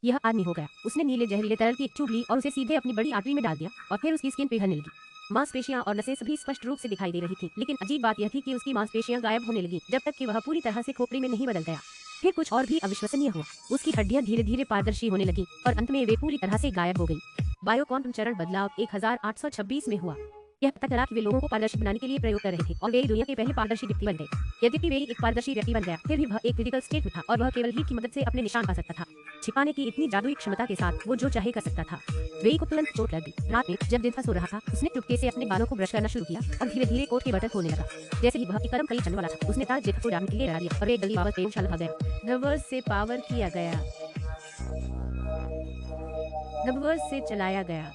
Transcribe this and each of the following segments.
यह आदमी हो गया। उसने नीले जहरीले तरल की एक ट्यूब ली और उसे सीधे अपनी बड़ी आर्टरी में डाल दिया और फिर उसकी स्किन पिघलने लगी। मांसपेशियां और नसें सभी स्पष्ट रूप से दिखाई दे रही थीं, लेकिन अजीब बात यह थी कि उसकी मांसपेशियां गायब होने लगी जब तक कि वह पूरी तरह से खोपड़ी में नहीं बदल गया। फिर कुछ और भी अविश्वसनीय हुआ। उसकी हड्डियां धीरे धीरे पारदर्शी होने लगी और अंत में वे पूरी तरह से गायब हो गई। बायोक्वांटम चरण बदलाव 1826 में हुआ। यह पता चला कि वे लोगों को पारदर्शी बनाने के लिए प्रयोग कर रहे थे और वे दुनिया के पहले पारदर्शी व्यक्ति बन गए। यद्यपि वे एक पारदर्शी व्यक्ति बन गया, फिर भी वह एक क्रिटिकल स्टेट में था और वह केवल हीट की मदद से अपने निशान पा सकता था। छिपाने की इतनी जादुई क्षमता के साथ वो जो चाहे कर सकता था। वेई को तुरंत चोट लग गई। रात में जब जिन्था सो रहा था, उसने चुपके से अपने बालों को ब्रश करना शुरू किया और धीरे धीरे कोट के बटन खोलने लगा। जैसे ही वह एक कदम कहीं चलने वाला था, उसने ताज जिन्था को जानने के लिए डरा दिया और वे जल्दी वापस प्रयोगशाला भाग गया। नर्वर्स से पावर किया गया, नर्वर्स से चलाया गया।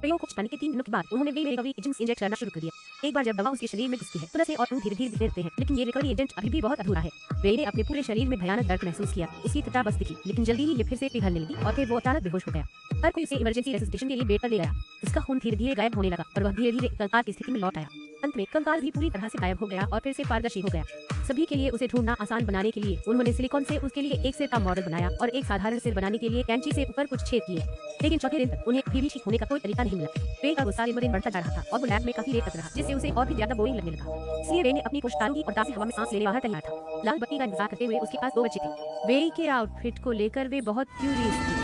प्रयोग को छिपाने के 3 दिनों के बाद उन्होंने वे रिकवरी एजेंट्स इंजेक्ट करना शुरू कर दिया। एक बार जब दवा उसके शरीर में घुसती है तो नसें और खून धीरे धीरे बिखरते हैं, लेकिन ये रिकवरी एजेंट अभी भी बहुत अधूरा है। वे ने अपने पूरे शरीर में भयानक दर्द महसूस किया। उसकी त्वचा बस दिखी, लेकिन जल्दी ही ये फिर से पिघलने लगी और फिर वो अचानक बेहोश हो गया। हर कोई उसे इमरजेंसी रेसिस्टेशन के लिए बेड पर ले गया। उसका खून धीरे धीरे गायब होने लगा और वह धीरे धीरे कंकाल की स्थिति में लौट आया। अंत में कंकाल भी पूरी तरह से गायब हो गया और फिर से पारदर्शी हो गया। सभी के लिए उसे ढूंढना आसान बनाने के लिए उन्होंने सिलिकॉन से उसके लिए एक सिर का मॉडल बनाया और एक साधारण सिर बनाने के लिए कैंची से ऊपर कुछ छेद किए। लेकिन चौथे दिन तक उन्हें अभी भी ठीक होने का कोई तरीका नहीं मिला। वे का गुस्सा दिन बढ़ता जा रहा था और वो लैब में काफी देर तक रहा, जिससे उसे और भी ज्यादा बोरिंग लगने लगा। इसलिए वे ने अपनी कोशिशों की और ताज़ी हवा में सांस लेने बाहर तैयार था। लाल बत्ती का इंतजार करते हुए उसके पास 2 बच्चे थे। वे के आउटफिट को लेकर वे बहुत क्यूरियस थे।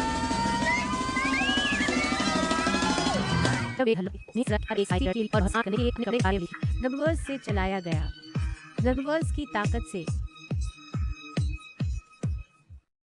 जब वे एक साइड और हंसा करने के लिए अपने कपड़े उतारे हुए थे। नर्वर्स से चलाया गया, नर्वर्स की ताकत से